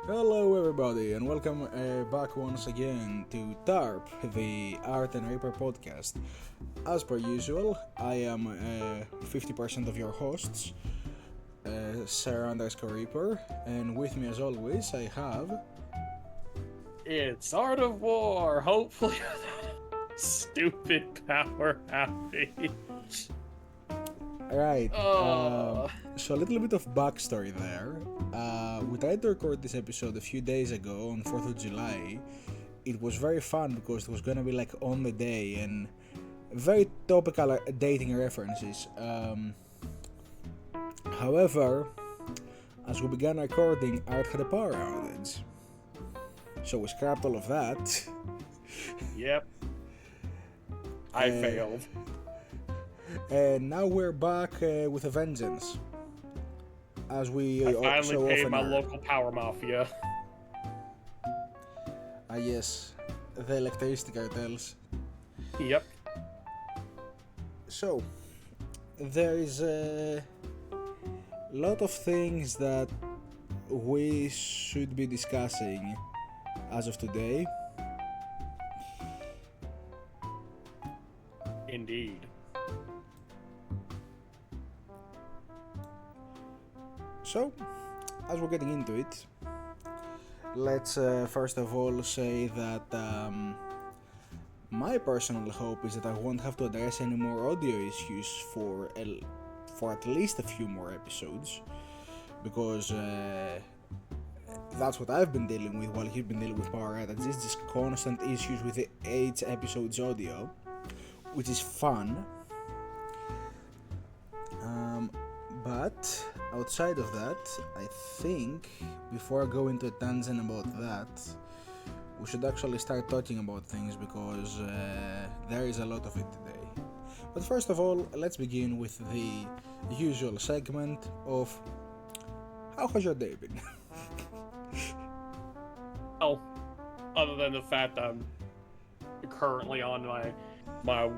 Hello everybody and welcome back once again to TARP, the Art and Reaper podcast. As per usual, I am 50% of your hosts, Sarah_Reaper, and with me as always I have... It's Art of War, hopefully stupid power outage. Right, so a little bit of backstory there. We tried to record this episode a few days ago on 4th of July. It was very fun because it was gonna be like on the day and very topical dating references. However, as we began recording, Art had a power outage. So we scrapped all of that. Yep. I failed. And now we're back with a vengeance. As we I finally so paid often my are. local power mafia. Yes, the electricity cartels. Yep. So, there is a lot of things that we should be discussing as of today. Indeed. So, as we're getting into it, let's first of all say that my personal hope is that I won't have to address any more audio issues for at least a few more episodes, because that's what I've been dealing with while he's been dealing with power outages, just constant issues with the 8 episodes audio, which is fun. But outside of that, I think before I go into a tangent about that, we should actually start talking about things because there is a lot of it today. But first of all, let's begin with the usual segment of how has your day been? Oh, other than the fact that I'm currently on my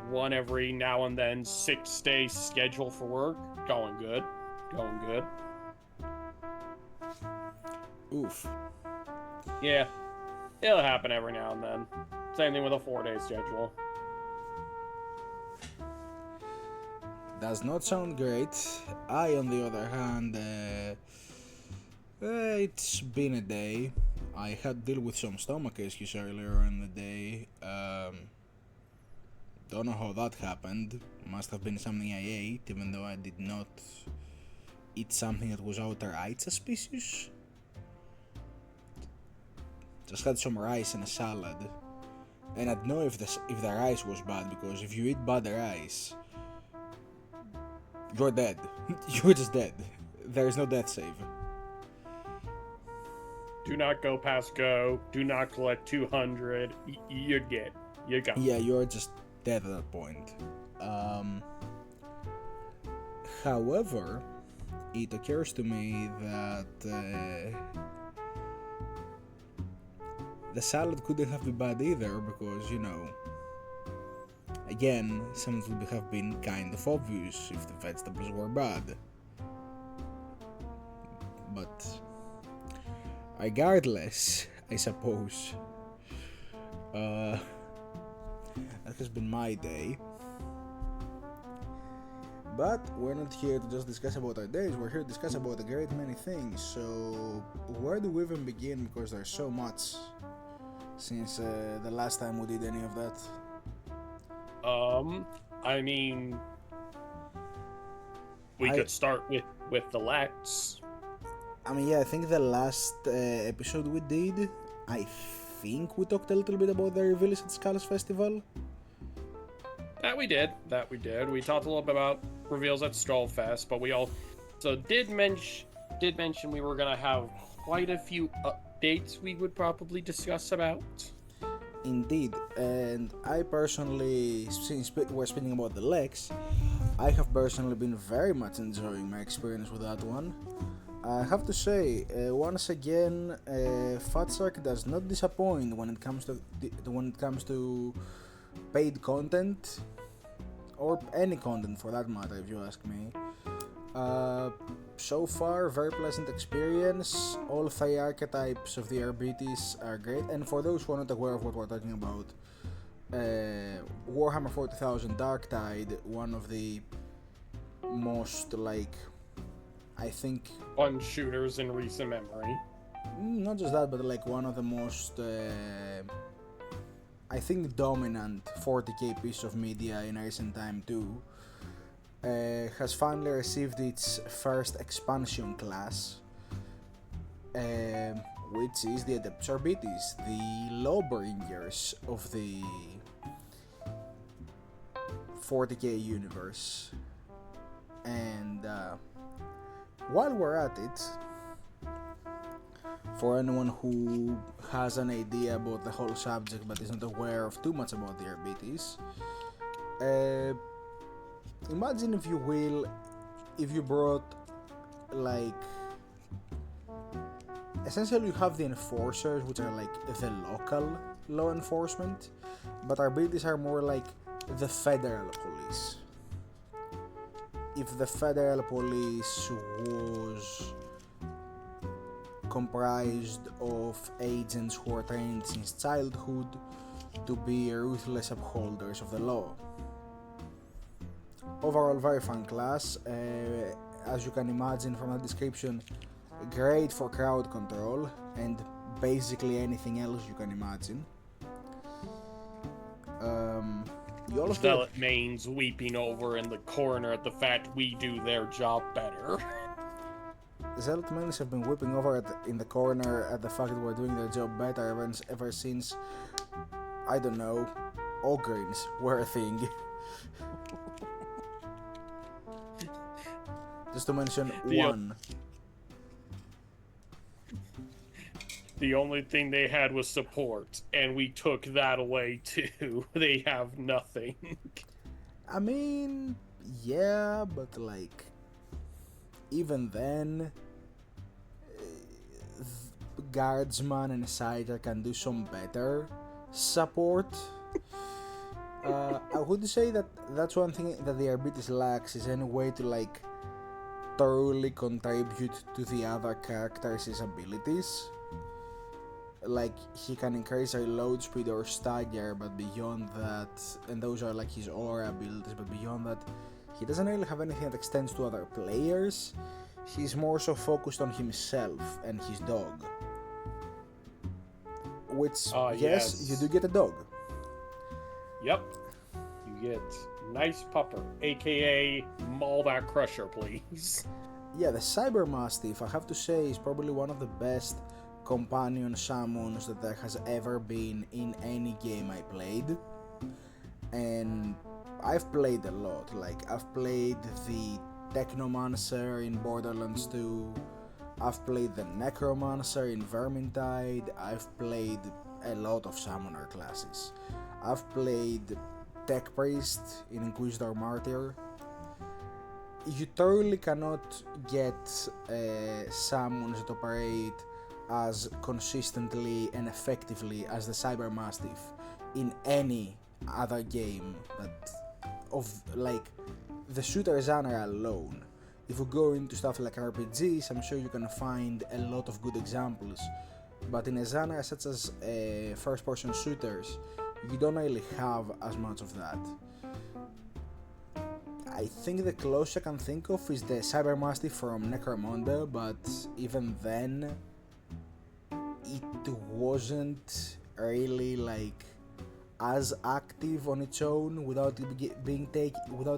one every now and then 6-day schedule for work, going good. Oof. Yeah, it'll happen every now and then. Same thing with a 4-day schedule. Does not sound great. I, on the other hand, it's been a day. I had to deal with some stomach issues earlier in the day. Don't know how that happened. Must have been something I ate, even though I did not eat something that was outright suspicious. Just had some rice and a salad, and I'd know if the rice was bad, because if you eat bad rice, you're dead. You're just dead. There is no death save. Do not go past go. Do not collect 200. You're dead. You're gone. Yeah, you're just dead at that point. However, it occurs to me that the salad couldn't have been bad either, because, you know, again, something would have been kind of obvious if the vegetables were bad. But regardless, I suppose, that has been my day. But we're not here to just discuss about our days, we're here to discuss about a great many things. So where do we even begin, because there's so much since the last time we did any of that. I mean, we could start with the Lex. I mean, yeah, I think the last episode we did, I think we talked a little bit about the reveals at Skulls Festival. That we did. We talked a little bit about reveals at Strollfest, but we also did mention we were gonna have quite a few updates we would probably discuss about. Indeed, and I personally, since we're speaking about the Lex, I have personally been very much enjoying my experience with that one. I have to say, once again, Fat Shark does not disappoint when it comes to paid content, or any content for that matter, if you ask me. Uh, so far, very pleasant experience. All three archetypes of the Arbites are great, and for those who are not aware of what we're talking about, Warhammer 40,000 Darktide, one of the most, like, I think, Fun shooters in recent memory. not just that, but like one of the most, I think, dominant 40k piece of media in recent time too. Has finally received its first expansion class, which is the Adeptus Arbites, the Lawbringers of the 40k universe. And while we're at it, for anyone who has an idea about the whole subject but is not aware of too much about the Arbites, imagine, if you will, if you brought, like, essentially you have the enforcers, which are like the local law enforcement, but Arbites are more like the federal police. If the federal police was comprised of agents who are trained since childhood to be ruthless upholders of the law. Overall, very fun class. As you can imagine from the description, great for crowd control and basically anything else you can imagine. You also Zealot mains weeping over in the corner at the fact we do their job better. Zealot mains have been whipping over in the corner at the fact that we're doing their job better ever since, I don't know, Ogres were a thing. Just to mention one. The only thing they had was support, and we took that away too. They have nothing. I mean, yeah, but like, even then, Guardsman and Cider can do some better support. I would say that that's one thing that the Arbites lacks, is any way to like thoroughly contribute to the other characters' abilities. Like, he can increase reload speed or stagger, but beyond that, and those are like his aura abilities, but beyond that, he doesn't really have anything that extends to other players. He's more so focused on himself and his dog. Which, yes, you do get a dog. Yep. You get nice pupper, aka maul that crusher, please. Yeah, the Cyber Mastiff, I have to say, is probably one of the best companion summons that there has ever been in any game I played. And I've played a lot. Like, I've played the Technomancer in Borderlands 2, I've played the Necromancer in Vermintide, I've played a lot of summoner classes. I've played Tech Priest in Inquisitor Martyr. You thoroughly cannot get summons that operate as consistently and effectively as the Cyber Mastiff in any other game that of like the shooter genre alone. If you go into stuff like RPGs, I'm sure you can find a lot of good examples, but in a genre such as first person shooters, you don't really have as much of that. I think the closest I can think of is the Cyber Mastiff from Necromunda, but even then it wasn't really like as active on its own without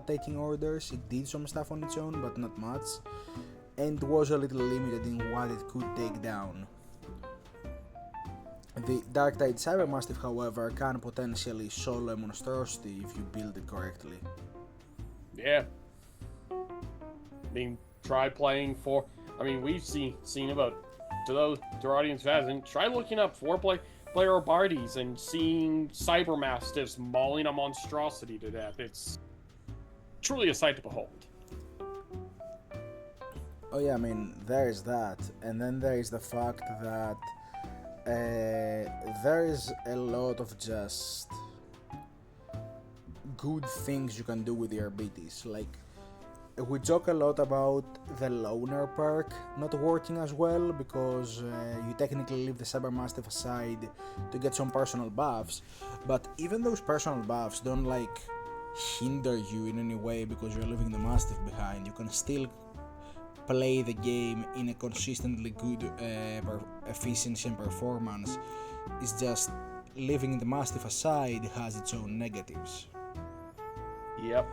taking orders. It did some stuff on its own, but not much, and was a little limited in what it could take down. The Darktide Cyber Mastiff, however, can potentially solo a monstrosity if you build it correctly. Yeah. I mean, try playing for. I mean, we've seen about to our audience who hasn't. Try looking up player Arbites and seeing Cyber Mastiffs mauling a monstrosity to death. It's truly a sight to behold. Oh yeah, I mean, there is that, and then there is the fact that there is a lot of just good things you can do with the Arbites. Like, we talk a lot about the loner perk not working as well because you technically leave the cybermastiff aside to get some personal buffs, but even those personal buffs don't like hinder you in any way because you're leaving the mastiff behind. You can still play the game in a consistently good efficiency and performance. It's just leaving the mastiff aside has its own negatives. Yep.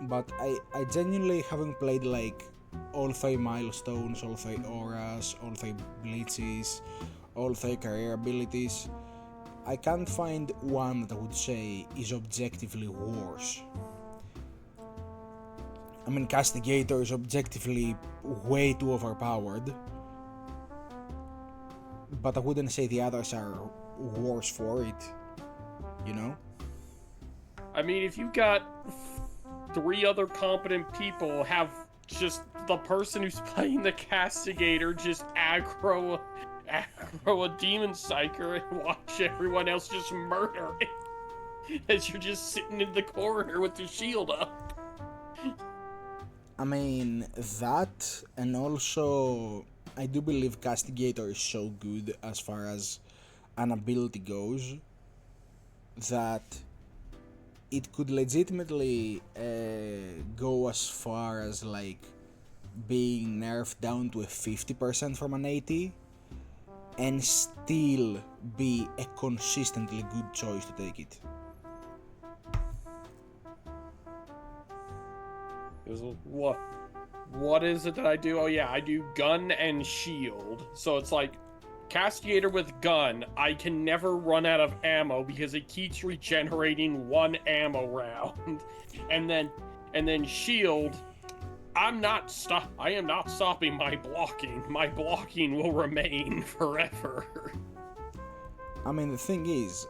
But I genuinely haven't played like all 3 milestones, all 3 auras, all 3 blitzes, all 3 career abilities. I can't find one that I would say is objectively worse. I mean, Castigator is objectively way too overpowered, but I wouldn't say the others are worse for it, you know? I mean, if you got 3 other competent people, have just the person who's playing the Castigator just aggro a Demon Psyker and watch everyone else just murder it as you're just sitting in the corner with your shield up. I mean, that, and also I do believe Castigator is so good as far as an ability goes that it could legitimately go as far as like being nerfed down to a 50% from an 80 and still be a consistently good choice to take it. What is it that I do? Oh yeah, I do gun and shield. So it's like Castigator with gun, I can never run out of ammo because it keeps regenerating 1 ammo round. And then shield, I am not stopping my blocking. My blocking will remain forever. I mean, the thing is,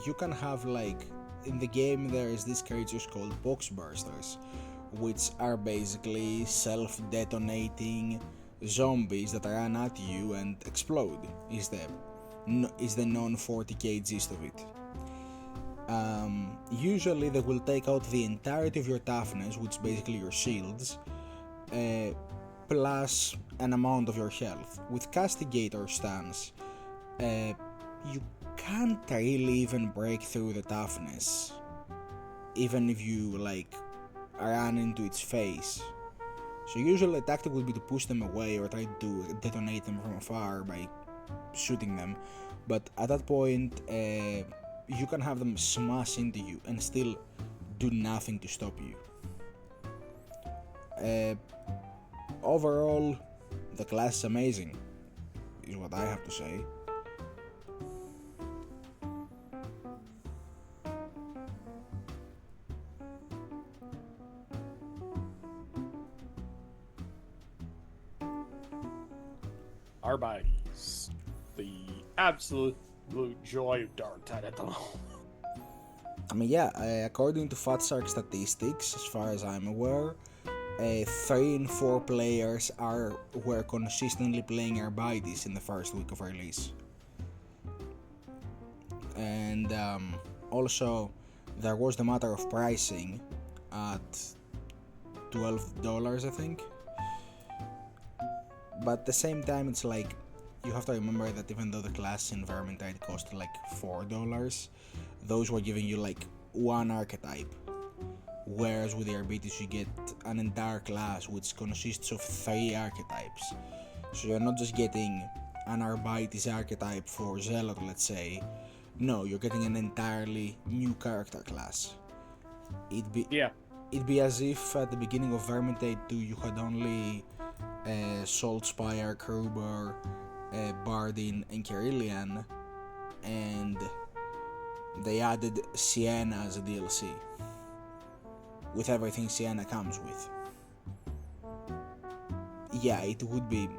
you can have like, in the game there is these creatures called box bursters, which are basically self-detonating zombies that run at you and explode, is the non-40k gist of it. Usually they will take out the entirety of your toughness, which is basically your shields, plus an amount of your health. With Castigator stance, you can't really even break through the toughness, even if you like run into its face. So usually the tactic would be to push them away or try to detonate them from afar by shooting them, but at that point you can have them smash into you and still do nothing to stop you. Overall, the class is amazing, is what I have to say. Arbites, the absolute joy of Darktide at the moment. I mean, yeah, according to Fatshark statistics, as far as I'm aware, 3 in 4 players were consistently playing Arbites in the first week of release. And also, there was the matter of pricing at $12, I think. But at the same time, it's like, you have to remember that even though the class in Vermintide cost like $4, those were giving you like 1 archetype. Whereas with the Arbites you get an entire class which consists of 3 archetypes. So you're not just getting an Arbites archetype for Zealot, let's say. No, you're getting an entirely new character class. It'd be as if at the beginning of Vermintide 2 you had only Saltspire, Kruber, Bardin and Carillion, and they added Sienna as a DLC with everything Sienna comes with. Yeah, it would be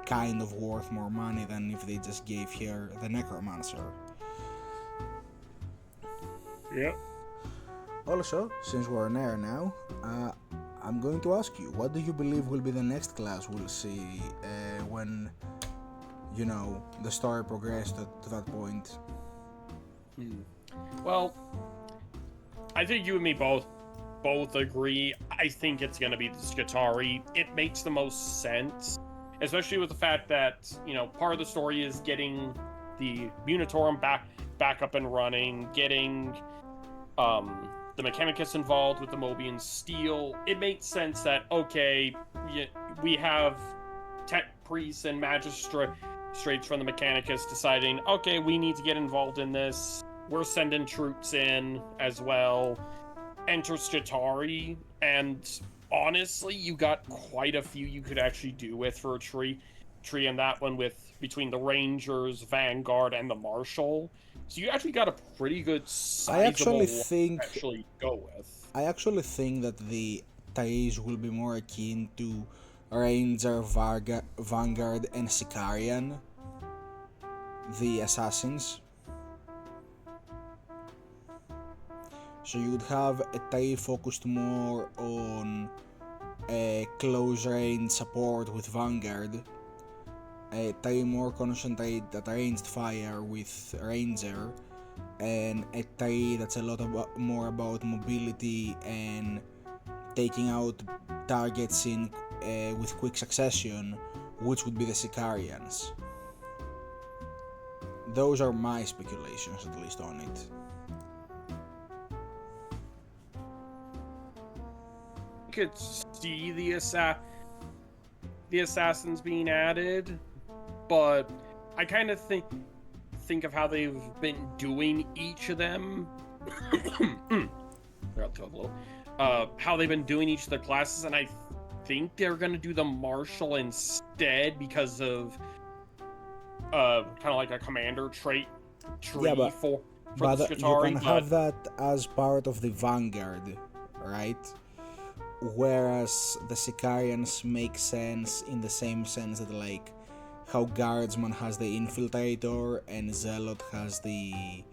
kind of worth more money than if they just gave her the Necromancer. Yep. Also, since we're on air now, I'm going to ask you, what do you believe will be the next class we'll see when, you know, the story progressed to that point? Well, I think you and me both agree. I think it's gonna be the Skitarii. It makes the most sense, especially with the fact that part of the story is getting the Munitorum back up and running, getting the Mechanicus involved with the Mobian Steel. It makes sense that okay, we have tech priests and magistrates from the Mechanicus deciding, okay, we need to get involved in this. We're sending troops in as well. Enter Skitarii, and honestly, you got quite a few you could actually do with for a tree in that one, with between the Rangers, Vanguard, and the Marshal. So you actually got a pretty good sizable one to actually go with. I actually think that the Thais will be more akin to Ranger, Vanguard, and Sicarian, the assassins. So you would have a Thai focused more on a close range support with Vanguard, a Thai more concentrated at ranged fire with Ranger, and a Thai that's a lot more about mobility and taking out targets in with quick succession, which would be the Sicarians. Those are my speculations, at least, on it. Could see the assassins being added, but I kind of think of how they've been doing each of them. How they've been doing each of their classes, and I think they're gonna do the Marshal instead because of kind of like a commander trait tree for the Skitarii. You can have that as part of the Vanguard, right? Whereas the Sicarians make sense in the same sense that, like, how Guardsman has the Infiltrator and Zealot has the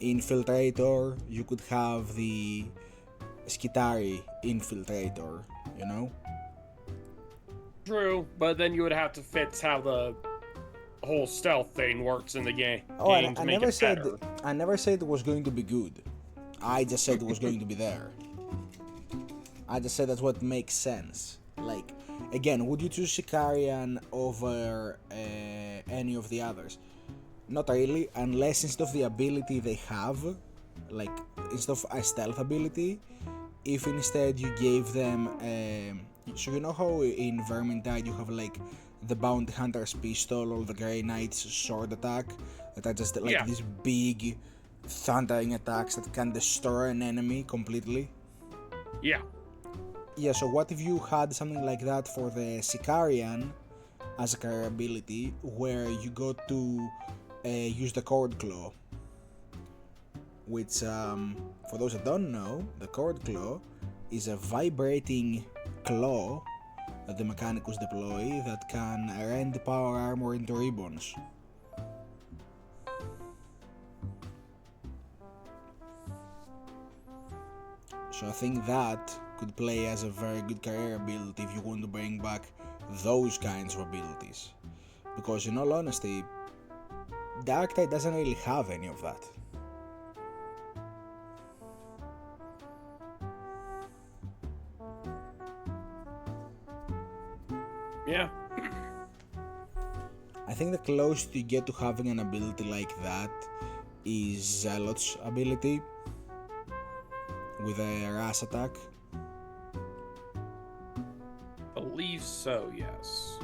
Infiltrator, you could have the Skitarii Infiltrator, you know? True, but then you would have to fix how the whole stealth thing works in the game. Oh, I never said it was going to be good. I just said it was going to be there. I just said that's what makes sense. Like, again, would you choose Sicarian over any of the others? Not really, unless instead of the ability they have, like instead of a stealth ability, if instead you gave them, so you know how in Vermintide you have like the Bounty Hunter's pistol or the Grey Knight's sword attack that are just like these big thundering attacks that can destroy an enemy completely? Yeah, so what if you had something like that for the Sicarian as a career ability, where you got to use the Cord Claw, which, for those that don't know, the Cord Claw is a vibrating claw that the Mechanicus deploy that can rend power armor into ribbons. So I think that could play as a very good career ability if you want to bring back those kinds of abilities. Because in all honesty, Darktide doesn't really have any of that. Yeah. I think the closest you get to having an ability like that is Zealot's ability with a Rush attack. Believe so, yes.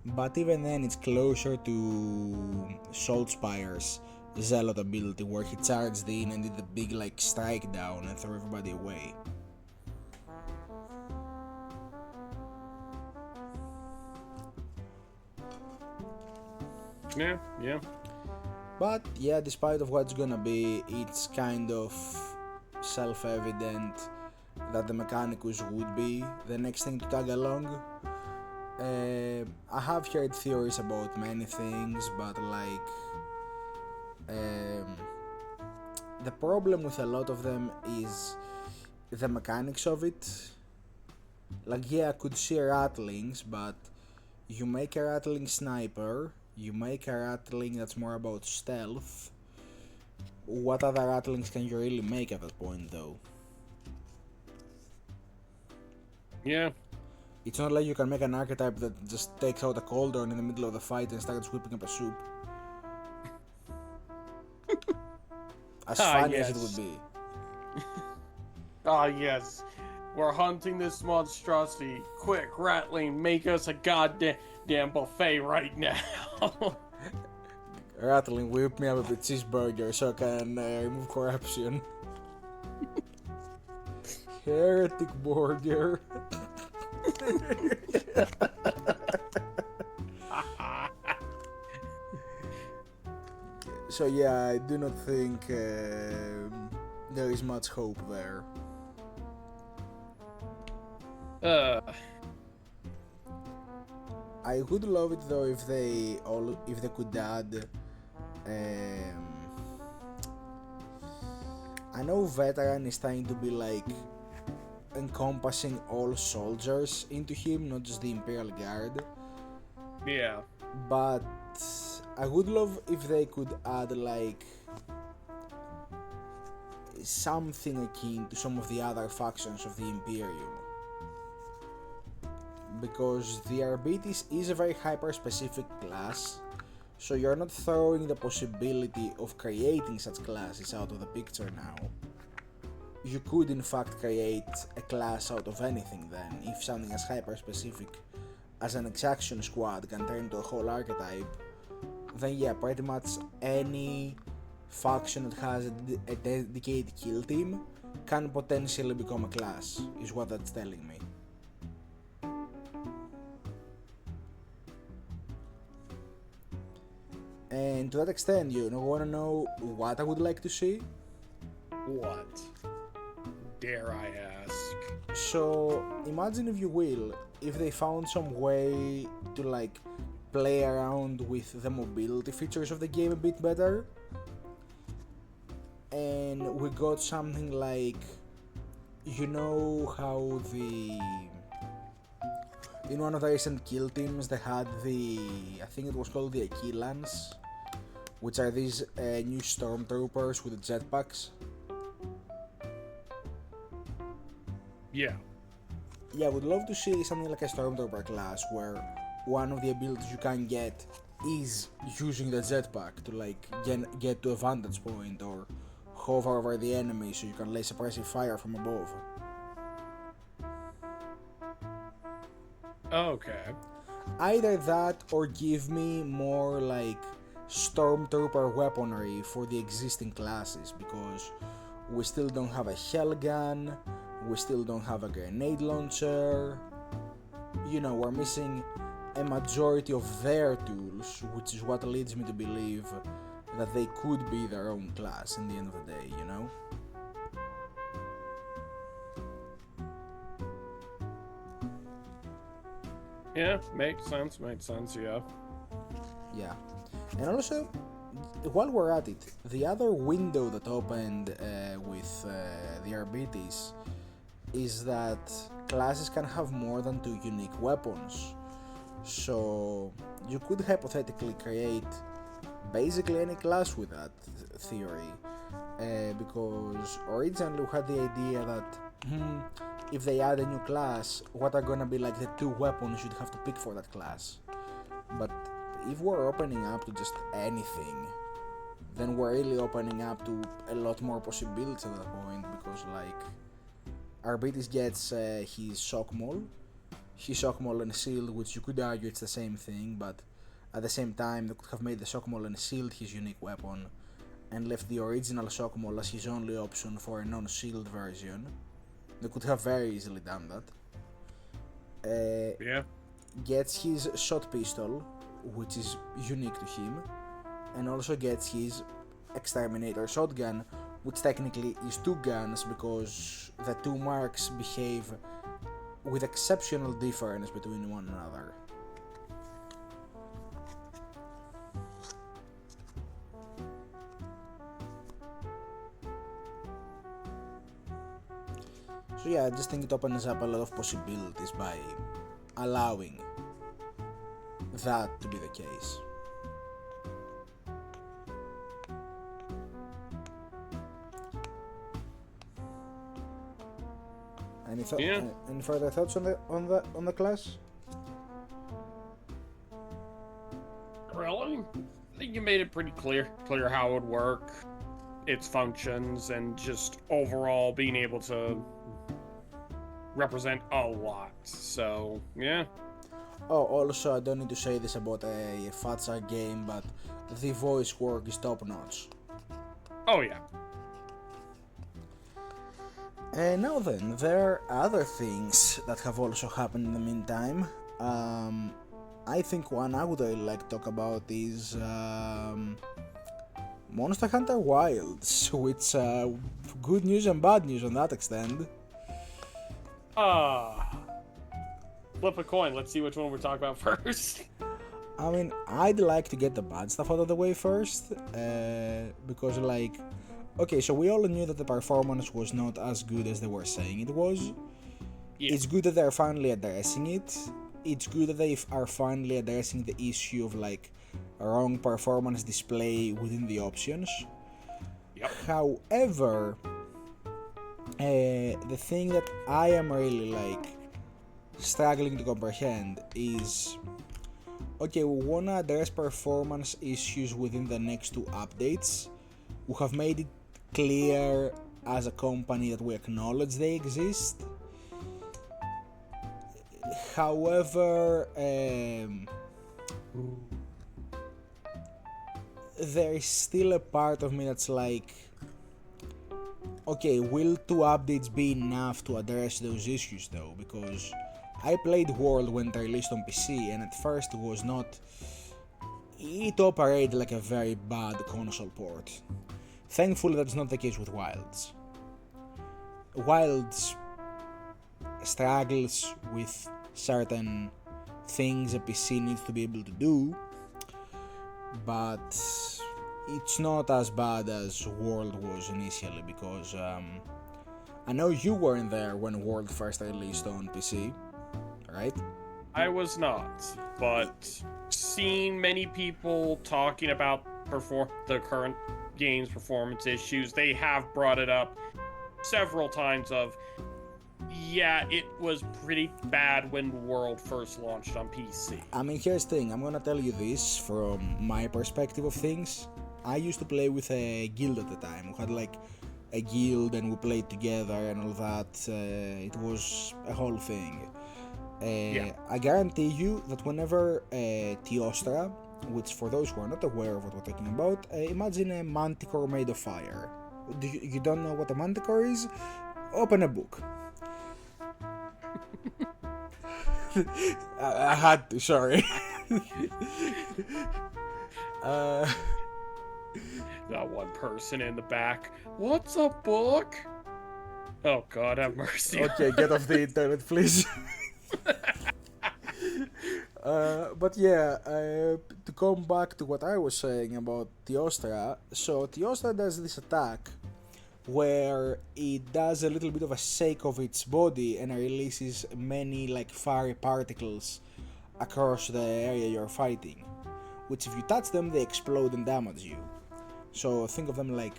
But even then, it's closer to Saltspire's Zealot ability, where he charged in and did the big like strike down and threw everybody away. Yeah. But yeah, despite of what's gonna be, it's kind of self-evident that the Mechanicus would be the next thing to tag along. I have heard theories about many things, but like the problem with a lot of them is the mechanics of it. Like, yeah, I could see rattlings, but you make a rattling sniper, you make a rattling that's more about stealth, what other rattlings can you really make at that point, though? Yeah. It's not like you can make an archetype that just takes out a cauldron in the middle of the fight and starts whipping up a soup. As funny as it would Yes. be. Yes. We're hunting this monstrosity. Quick, Rattling, make us a goddamn buffet right now. Rattling, whip me up a cheeseburger so I can remove corruption. Heretic burger. So yeah, I do not think there is much hope there. I would love it though if they could add. I know veteran is trying to be like encompassing all soldiers into him, not just the Imperial Guard. Yeah. But I would love if they could add like something akin to some of the other factions of the Imperium. Because the Arbites is a very hyper-specific class, so you're not throwing the possibility of creating such classes out of the picture now. You could in fact create a class out of anything then, if something as hyper-specific as an exaction squad can turn into a whole archetype, then yeah, pretty much any faction that has a dedicated kill team can potentially become a class, is what that's telling me. And to that extent, you want to know what I would like to see? What? Dare I ask? So, imagine if you will, if they found some way to like play around with the mobility features of the game a bit better, and we got something like, you know how in one of the recent kill teams they had I think it was called the Aquilans, which are these new stormtroopers with the jetpacks. Yeah. Yeah, I would love to see something like a stormtrooper class where one of the abilities you can get is using the jetpack to like get to a vantage point or hover over the enemy so you can lay suppressive fire from above. Okay. Either that or give me more like stormtrooper weaponry for the existing classes, because we still don't have a hell gun, we still don't have a grenade launcher. You know, we're missing a majority of their tools, which is what leads me to believe that they could be their own class in the end of the day, you know? Yeah, makes sense, yeah. Yeah. And also, while we're at it, the other window that opened with the Arbites is that classes can have more than 2 unique weapons. So you could hypothetically create basically any class with that theory, because originally we had the idea that if they add a new class, what are gonna be like the 2 weapons you'd have to pick for that class. But if we're opening up to just anything, then we're really opening up to a lot more possibilities at that point, because like Arbites gets his shock maul and shield, which you could argue it's the same thing, but at the same time they could have made the shock maul and shield his unique weapon and left the original shock maul as his only option for a non-shield version. They could have very easily done that. Yeah. Gets his shot pistol, which is unique to him, and also gets his exterminator shotgun, which technically is 2 guns because the 2 marks behave with exceptional difference between one another. So yeah, I just think it opens up a lot of possibilities by allowing that to be the case. Yeah. Any further thoughts on the class? Really? I think you made it pretty clear how it would work, its functions, and just overall being able to represent a lot. So, yeah. Oh, also, I don't need to say this about a Fatsar game, but the voice work is top notch. Oh, yeah. Now then, there are other things that have also happened in the meantime. I think one I would really like to talk about is Monster Hunter Wilds, which good news and bad news on that extent. Flip a coin. Let's see which one we're talking about first. I mean, I'd like to get the bad stuff out of the way first, because okay, so we all knew that the performance was not as good as they were saying it was. Yeah. It's good that they're finally addressing it. It's good that they are finally addressing the issue of wrong performance display within the options. Yep. However, the thing that I am really struggling to comprehend is, okay, we wanna address performance issues within the next two updates. We have made it clear as a company that we acknowledge they exist. However, there is still a part of me that's okay, will two updates be enough to address those issues though? Because I played World when it released on PC, and at first it operated like a very bad console port. Thankfully, that's not the case with Wilds. Wilds struggles with certain things a PC needs to be able to do, but it's not as bad as World was initially, because I know you weren't there when World first released on PC, right? I was not, but seeing many people talking about the current game's performance issues, they have brought it up several times yeah, it was pretty bad when World first launched on PC. I mean, here's the thing, I'm gonna tell you this from my perspective of things. I used to play with a guild at the time. We had a guild and we played together and all that. It was a whole thing. Yeah. I guarantee you that whenever Teostra, which for those who are not aware of what we're talking about, imagine a manticore made of fire. You don't know what a manticore is? Open a book. I had to, sorry. That one person in the back. What's a book? Oh God, have mercy. Okay, get off the internet, please. But yeah, to come back to what I was saying about Teostra, so Teostra does this attack where it does a little bit of a shake of its body and releases many fiery particles across the area you're fighting, which if you touch them they explode and damage you. So think of them like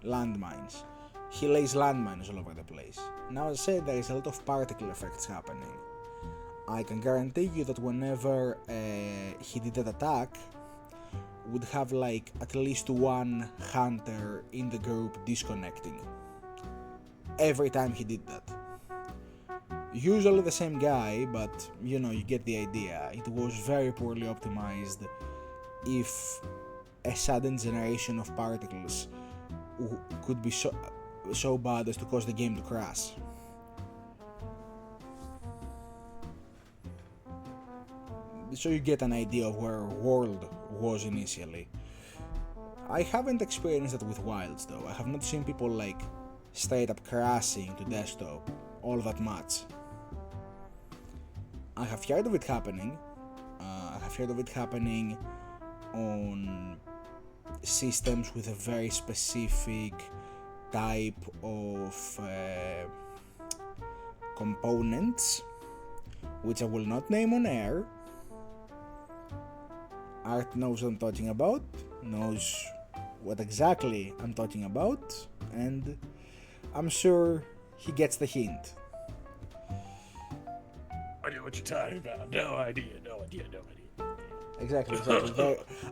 landmines. He lays landmines all over the place. Now, as I said, there is a lot of particle effects happening. I can guarantee you that whenever he did that attack, would have at least one hunter in the group disconnecting every time he did that. Usually the same guy, but you get the idea. It was very poorly optimized if a sudden generation of particles could be so bad as to cause the game to crash. So you get an idea of where World was initially. I haven't experienced that with Wilds though. I have not seen people straight up crashing to desktop all that much. I have heard of it happening. I have heard of it happening on systems with a very specific type of components, which I will not name on air. Art knows what I'm talking about, knows what exactly I'm talking about, and I'm sure he gets the hint. idea what you're talking about. No idea. Exactly.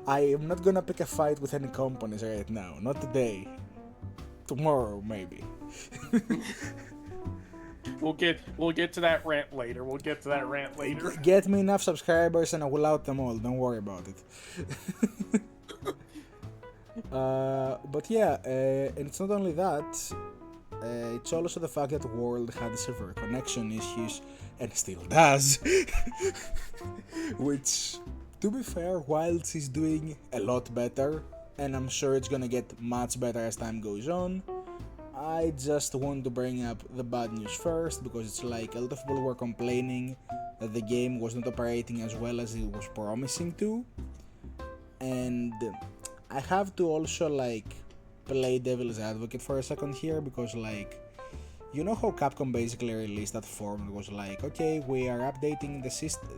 I am not gonna pick a fight with any companies right now. Not today. Tomorrow, maybe. We'll get to that rant later. Get me enough subscribers and I will out them all. Don't worry about it. But yeah, and it's not only that. It's also the fact that the world had severe connection issues and still does. Which, to be fair, Wilds is doing a lot better, and I'm sure it's gonna get much better as time goes on. I just want to bring up the bad news first, because it's like a lot of people were complaining that the game was not operating as well as it was promising to. And I have to also like play devil's advocate for a second here, because like, you know how Capcom basically released that form that was like, okay, we are updating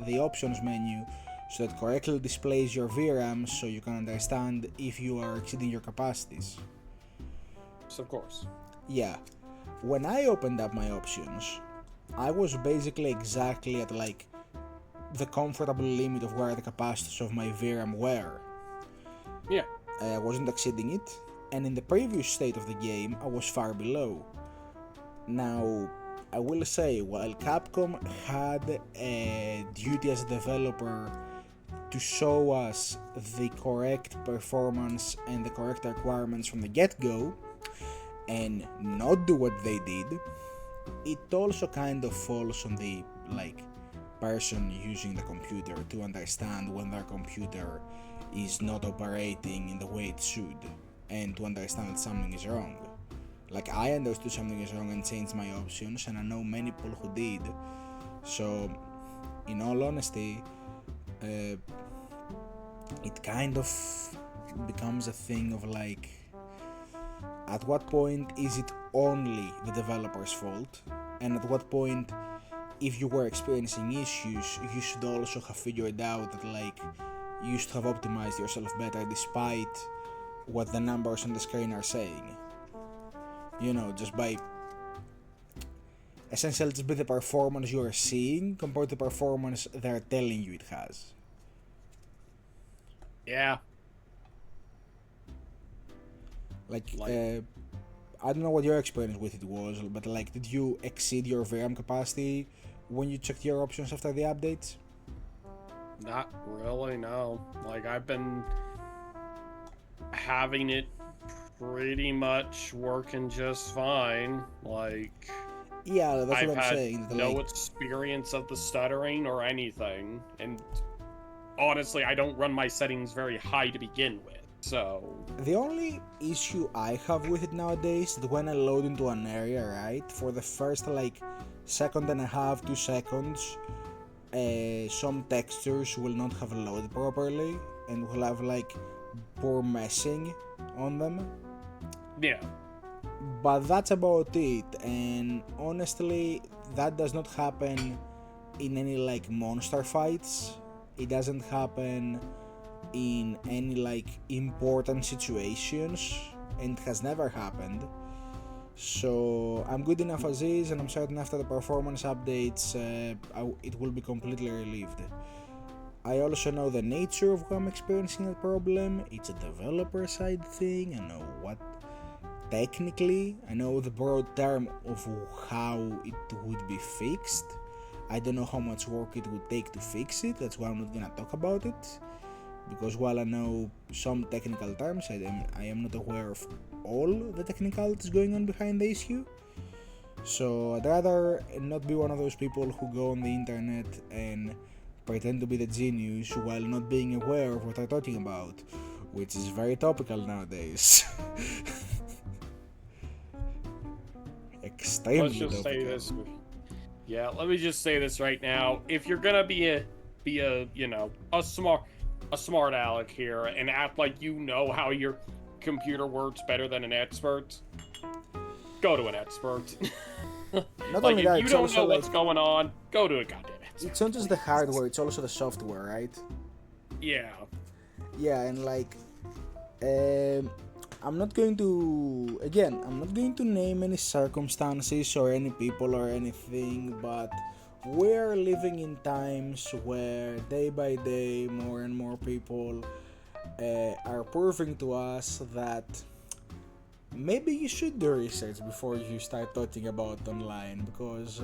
the options menu so that correctly displays your VRAM so you can understand if you are exceeding your capacities. Of course. Yeah. When I opened up my options, I was basically exactly at like the comfortable limit of where the capacities of my VRAM were. Yeah. I wasn't exceeding it, and in the previous state of the game, I was far below. Now, I will say, while Capcom had a duty as a developer to show us the correct performance and the correct requirements from the get-go, and not do what they did, it also kind of falls on the person using the computer to understand when their computer is not operating in the way it should, and to understand that something is wrong. Like, I understood something is wrong and changed my options, and I know many people who did. So, in all honesty, it kind of becomes a thing of like, at what point is it only the developer's fault, and at what point, if you were experiencing issues, you should also have figured out that like you should have optimized yourself better despite what the numbers on the screen are saying. You know, just by essentially just by the performance you are seeing compared to the performance they're telling you it has. Yeah. I don't know what your experience with it was, but like, did you exceed your VRAM capacity when you checked your options after the updates? Not really, no. Like, I've been having it pretty much working just fine. Like, yeah, that's I've what I'm had saying. no experience of the stuttering or anything, and honestly, I don't run my settings very high to begin with. So the only issue I have with it nowadays is that when I load into an area, right, for the first like second and a half, 2 seconds, some textures will not have loaded properly and will have like poor meshing on them. Yeah. But that's about it, and honestly, that does not happen in any like monster fights. It doesn't happen in any like important situations, and it has never happened. So I'm good enough as is, and I'm certain after the performance updates it will be completely relieved. I also know the nature of who I'm experiencing the problem. It's a developer side thing. I know what technically, I know the broad term of how it would be fixed. I don't know how much work it would take to fix it. That's why I'm not gonna talk about it, because while I know some technical terms, I am not aware of all the technicalities going on behind the issue. So I'd rather not be one of those people who go on the internet and pretend to be the genius while not being aware of what they're talking about, which is very topical nowadays. Extremely Let's just topical. say this. Yeah, let me just say this right now. If you're gonna be a you know, a smart aleck here and act like you know how your computer works better than an expert, go to an expert. Not like, only that, if you it's don't also know like, what's going on, go to a goddamn expert. it's not just the hardware, it's also the software, right? Yeah. Yeah, and like, I'm not going to name any circumstances or any people or anything, but we're living in times where day by day more and more people are proving to us that maybe you should do research before you start talking about online, because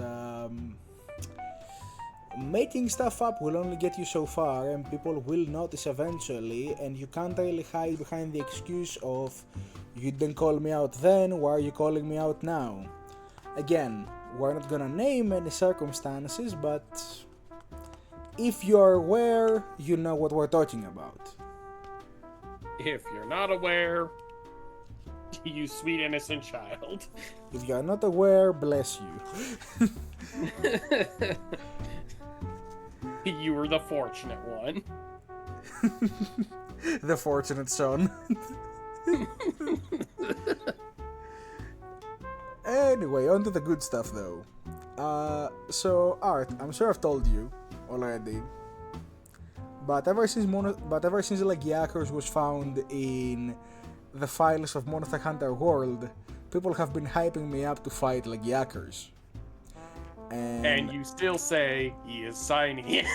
making stuff up will only get you so far, and people will notice eventually, and you can't really hide behind the excuse of you didn't call me out then, why are you calling me out now? Again, we're not gonna name any circumstances, but if you're aware, you know what we're talking about. If you're not aware, you sweet innocent child. If you're not aware, bless you. You were the fortunate one. The fortunate son. Anyway, on to the good stuff though. So Art, I'm sure I've told you already, but ever since Lagiakos was found in the files of Monster Hunter World, people have been hyping me up to fight Lagiakos. And you still say he is shiny.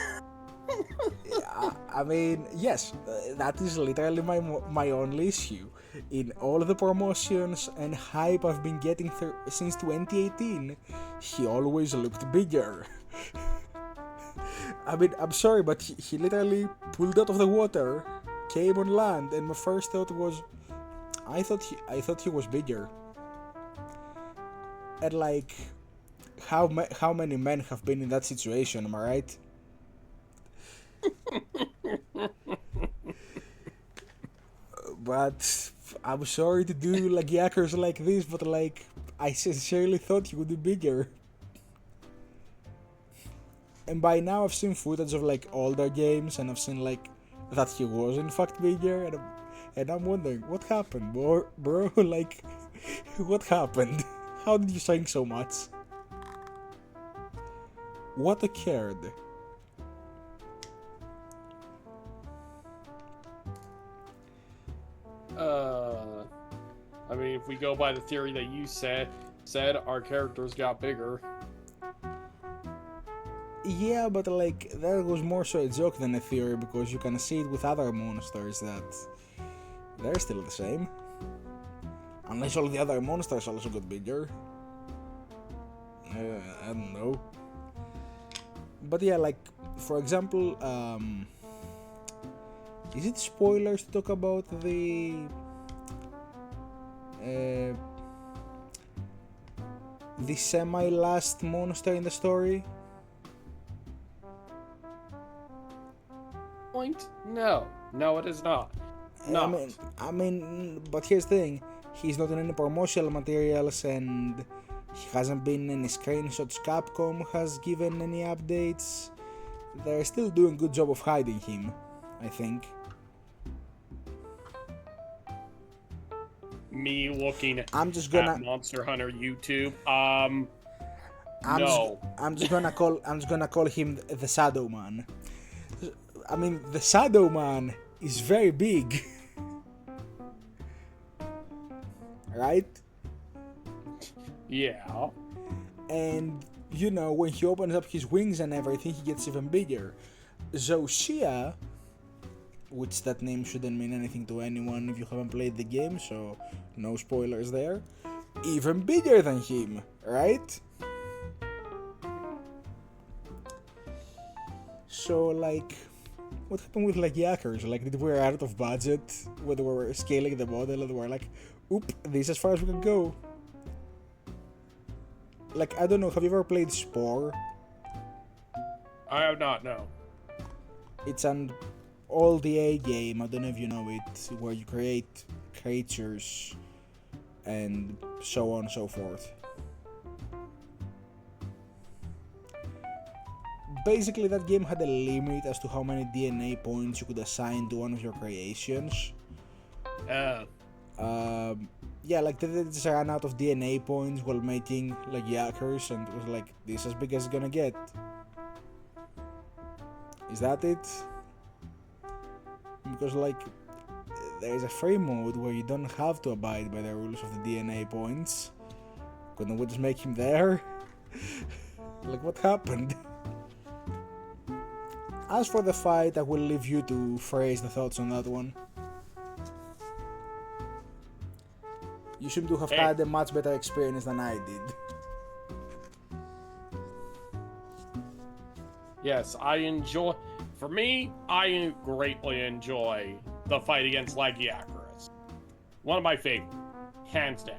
I mean, yes, that is literally my only issue. In all the promotions and hype I've been getting since 2018, he always looked bigger. I mean, I'm sorry, but he literally pulled out of the water, came on land, and my first thought was, I thought he was bigger. And like, how many men have been in that situation? Am I right? But I'm sorry to do Lagiakos like this, but like, I sincerely thought he would be bigger. And by now I've seen footage of like older games, and I've seen like that he was in fact bigger, and I'm wondering what happened, bro. Like, what happened? How did you shrink so much? What occurred? I mean, if we go by the theory that you said our characters got bigger. Yeah, but like, that was more so a joke than a theory, because you can see it with other monsters that they're still the same. Unless all the other monsters also got bigger. I don't know. But yeah, like, for example, is it spoilers to talk about the semi-last monster in the story? Point? No, it is not. No. I mean, but here's the thing: he's not in any promotional materials, and he hasn't been in any screenshots. Capcom has given any updates. They're still doing a good job of hiding him, I think. Me looking at Monster Hunter YouTube. No. I'm just gonna call him the Shadow Man. I mean, the Shadow Man is very big, right? Yeah. And you know, when he opens up his wings and everything, he gets even bigger. Zoshia, which that name shouldn't mean anything to anyone if you haven't played the game, so no spoilers there, even bigger than him, right? So like, what happened with Lagiakos? Like, did we run out of budget when we were scaling the model and we were like, oop, this is as far as we can go? Like, I don't know, have you ever played Spore? I have not, no. It's an old EA game, I don't know if you know it, where you create creatures and so on and so forth. Basically, that game had a limit as to how many DNA points you could assign to one of your creations. Yeah, like they just ran out of DNA points while making Lagiakos, and it was like, this is as big as it's gonna get. Is that it? Because like, there is a free mode where you don't have to abide by the rules of the DNA points. Couldn't we just make him there? Like, what happened? As for the fight, I will leave you to phrase the thoughts on that one. You seem to have had a much better experience than I did. Yes, for me, I greatly enjoy the fight against Lagiacrus. One of my favorite, hands down.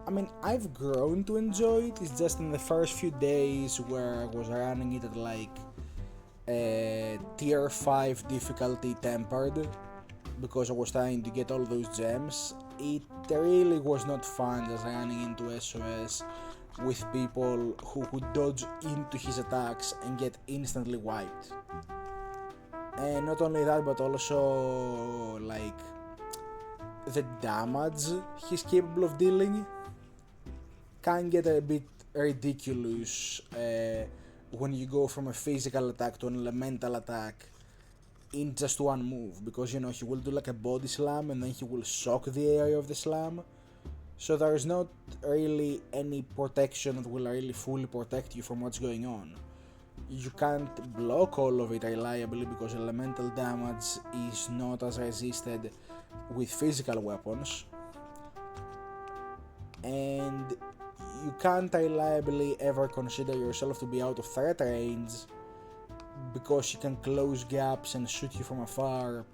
I mean, I've grown to enjoy it, it's just in the first few days where I was running it at like tier 5 difficulty tempered, because I was trying to get all those gems. It really was not fun just running into SOS with people who would dodge into his attacks and get instantly wiped. And not only that, but also like the damage he's capable of dealing can get a bit ridiculous when you go from a physical attack to an elemental attack in just one move, because you know he will do like a body slam and then he will shock the area of the slam, so there is not really any protection that will really fully protect you from what's going on. You can't block all of it reliably because elemental damage is not as resisted with physical weapons, and you can't reliably ever consider yourself to be out of threat range because she can close gaps and shoot you from afar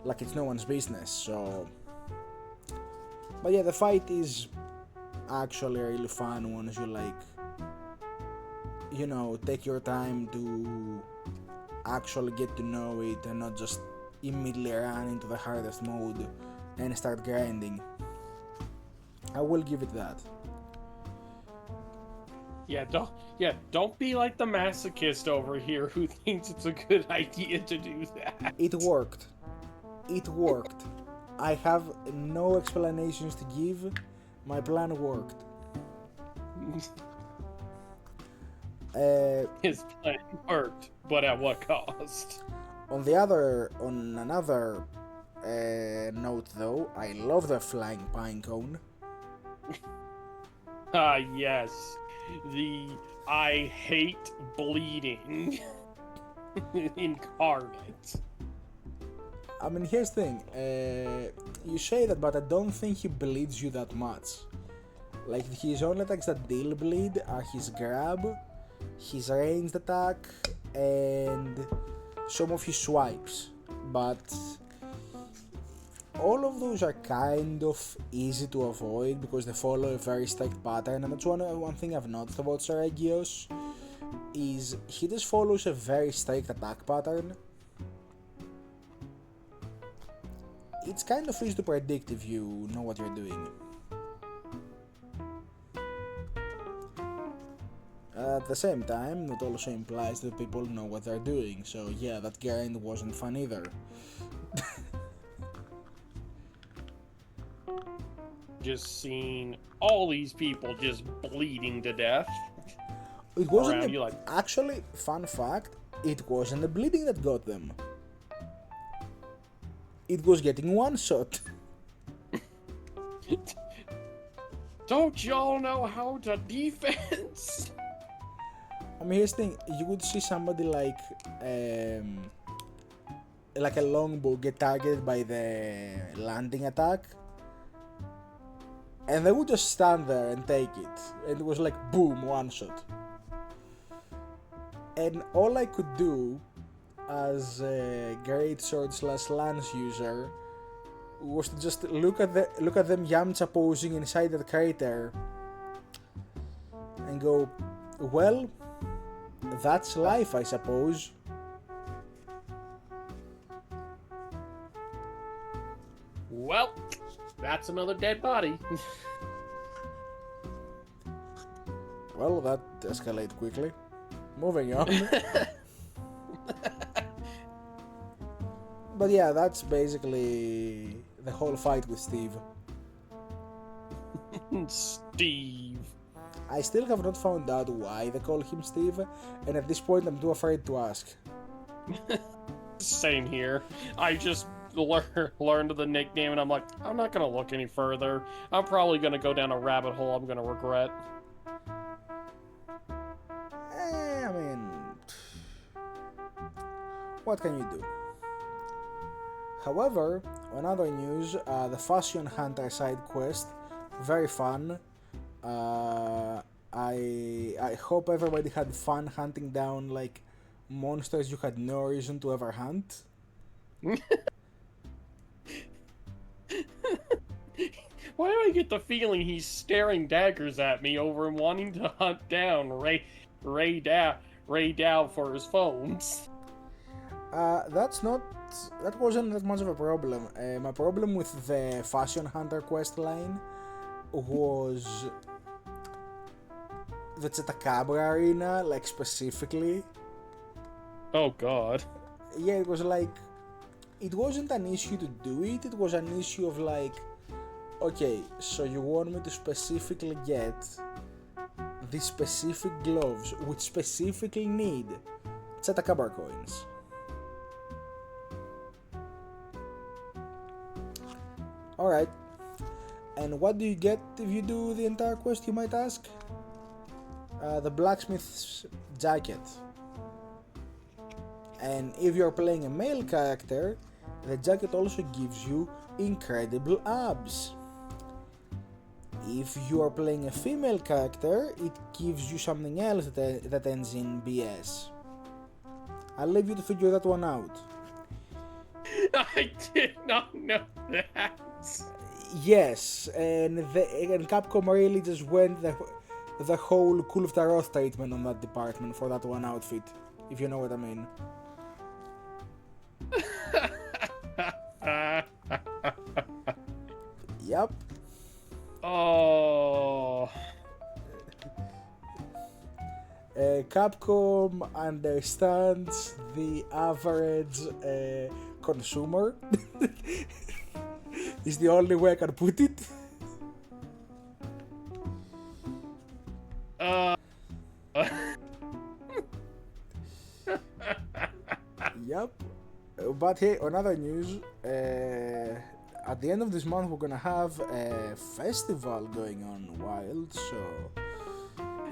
like it's no one's business. So, but yeah, the fight is actually really fun once you like, you know, take your time to actually get to know it and not just immediately run into the hardest mode and start grinding. I will give it that. Don't be like the masochist over here who thinks it's a good idea to do that. It worked. It worked. I have no explanations to give. My plan worked. His plan worked, but at what cost? On another note though, I love the flying pinecone. Yes. I hate bleeding incarnate. I mean, here's the thing. You say that, but I don't think he bleeds you that much. Like, his only attacks that deal bleed are his grab, his ranged attack, and some of his swipes. But all of those are kind of easy to avoid because they follow a very strict pattern, and that's one thing I've noticed about Saragios is he just follows a very strict attack pattern. It's kind of easy to predict if you know what you're doing. At the same time, it also implies that people know what they're doing, so yeah, that grind wasn't fun either. Just seeing all these people just bleeding to death. It wasn't actually, fun fact, it wasn't the bleeding that got them. It was getting one shot. Don't y'all know how to defense? I mean, here's the thing, you would see somebody like a longbow get targeted by the landing attack, and they would just stand there and take it, and it was like boom, one shot. And all I could do as a great sword / lance user was to just look at them Yamcha posing inside that crater and go, well, that's life, I suppose. Well, that's another dead body. Well, that escalated quickly. Moving on. But yeah, that's basically the whole fight with Steve. Steve. I still have not found out why they call him Steve, and at this point I'm too afraid to ask. Same here. I just learned the nickname and I'm like, I'm not gonna look any further. I'm probably gonna go down a rabbit hole I'm gonna regret. I mean, what can you do? However, on other news, the Fashion Hunter side quest, very fun. I hope everybody had fun hunting down like monsters you had no reason to ever hunt. Why do I get the feeling he's staring daggers at me over and wanting to hunt down Ray Dow for his phones? That wasn't that much of a problem. My problem with the Fashion Hunter quest line was the Chetacabra arena, like specifically. Oh god. Yeah, it was like, it wasn't an issue to do it, it was an issue of like, okay, so you want me to specifically get these specific gloves which specifically need Chetacabra coins. Alright, and what do you get if you do the entire quest, you might ask? The blacksmith's jacket. And if you're playing a male character, the jacket also gives you incredible abs. If you are playing a female character, it gives you something else that ends in BS. I'll leave you to figure that one out. I did not know that. Yes, and Capcom really just went the whole Cool of Taroth treatment on that department for that one outfit, if you know what I mean. Yep. Oh. Capcom understands the average consumer. Is the only way I can put it. Yep. But hey, on other news, at the end of this month we're gonna have a festival going on Wild, so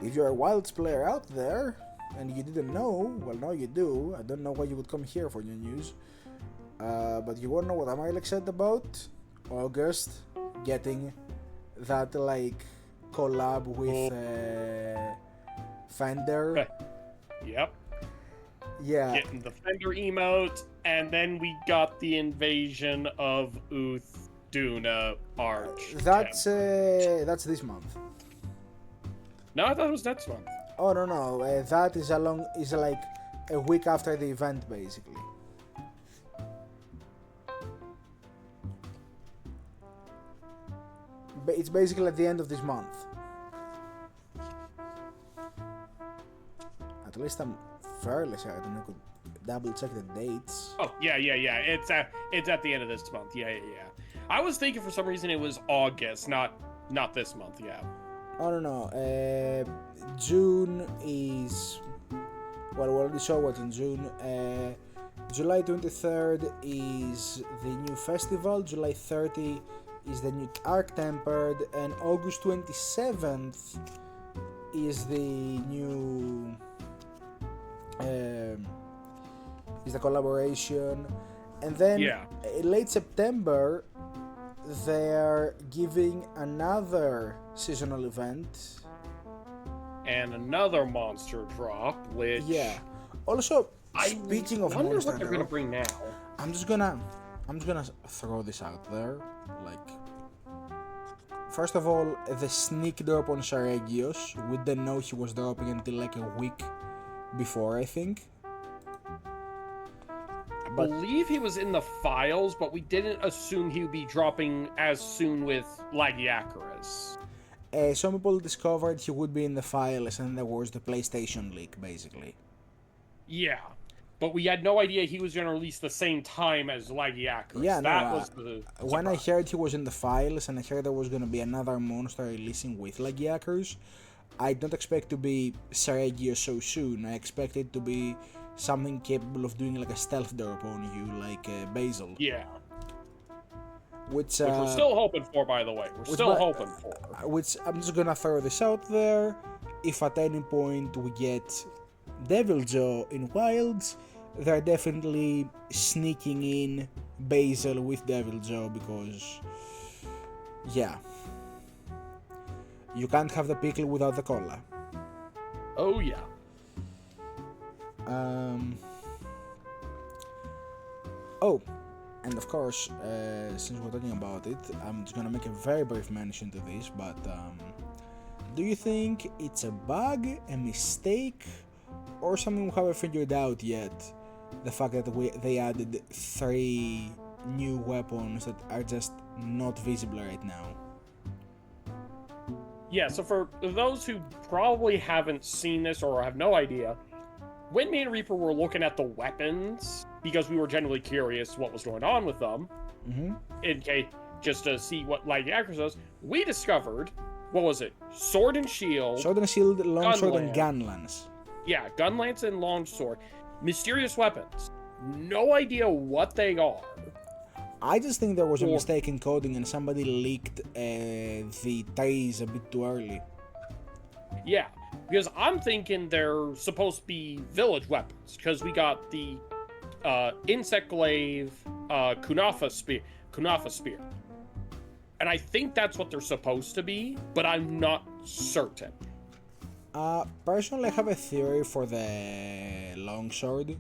if you're a Wilds player out there and you didn't know, well now you do. I don't know why you would come here for new news, but you wanna know what I'm really excited about? August, getting that like collab with Fender. Yep. Yeah. Getting the Fender emote, and then we got the invasion of Duna Arch. That's this month. No, I thought it was next month. Oh no, that is like a week after the event basically. But it's basically at the end of this month. At least I'm fairly certain. I could double check the dates. Oh yeah. It's at the end of this month. Yeah. I was thinking for some reason it was August, not this month. Yeah. Oh no. June is, well, we already saw what in June. July 23rd is the new festival. July 30 is the new Arc Tempered, and August 27th is the new is the collaboration, and then in late September they're giving another seasonal event and another monster drop, which also speaking of wonder monster what they're drop, gonna bring now. I'm just gonna throw this out there. Like, first of all, the sneak drop on Saregios, we didn't know he was dropping until like a week before, I think. I believe he was in the files, but we didn't assume he would be dropping as soon with Lagiacaris. Some people discovered he would be in the files, and there was the PlayStation leak, basically. Yeah, but we had no idea he was going to release the same time as Lagiacaris. Yeah, that was the when I heard he was in the files, and I heard there was going to be another monster releasing with Lagiacaris, I don't expect to be Saregios so soon. I expect it to be something capable of doing like a stealth drop on you, like Basil. Yeah. Which we're still hoping for, by the way. We're still hoping for. Which I'm just gonna throw this out there. If at any point we get Deviljaw in Wilds, they're definitely sneaking in Basil with Deviljaw because, yeah, you can't have the pickle without the cola. Oh yeah. Oh, and of course, since we're talking about it, I'm just gonna make a very brief mention to this, but do you think it's a bug, a mistake, or something we haven't figured out yet? The fact that they added 3 new weapons that are just not visible right now. Yeah, so for those who probably haven't seen this or have no idea, when me and Reaper were looking at the weapons, because we were genuinely curious what was going on with them, in case just to see what light accuracy was, we discovered, what was it? Sword and shield. Sword and shield, longsword, and gun lance. Yeah, gun lance and longsword. Mysterious weapons. No idea what they are. I just think there was a mistake in coding and somebody leaked the trays a bit too early. Yeah, because I'm thinking they're supposed to be village weapons, because we got the insect glaive, kunafa spear. And I think that's what they're supposed to be, but I'm not certain. Personally, I have a theory for the longsword.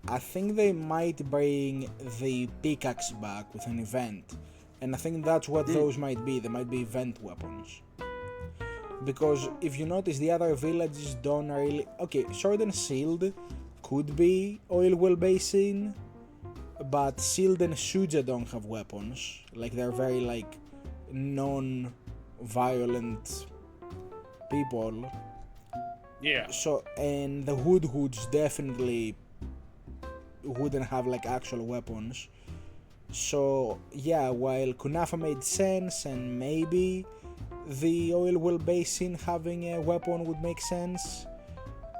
I think they might bring the pickaxe back with an event, and I think that's what those might be. They might be event weapons. Because if you notice, the other villages don't really... Okay, sword and shield could be oil well basin, but shield and Shuja don't have weapons. Like, they're very, like, non-violent people. Yeah. So, and the Hoods definitely wouldn't have, like, actual weapons. So, yeah, while Kunafa made sense, and maybe the oil well basin having a weapon would make sense,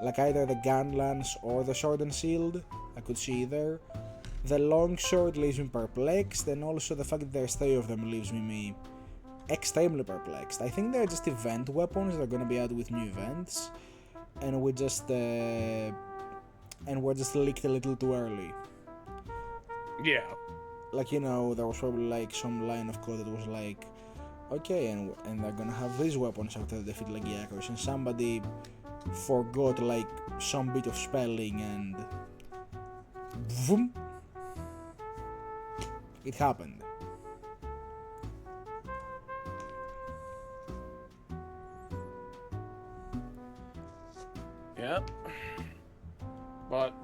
like either the gun lance or the sword and shield, I could see either. The longsword leaves me perplexed, and also the fact that there's 3 of them leaves me extremely perplexed. I think they're just event weapons that are gonna be added with new events, and we're just leaked a little too early. Yeah. Like, you know, there was probably like some line of code that was like, okay, and they're gonna have these weapons after they defeat Lagiakos, and somebody forgot like some bit of spelling, and vroom, it happened. Yep. But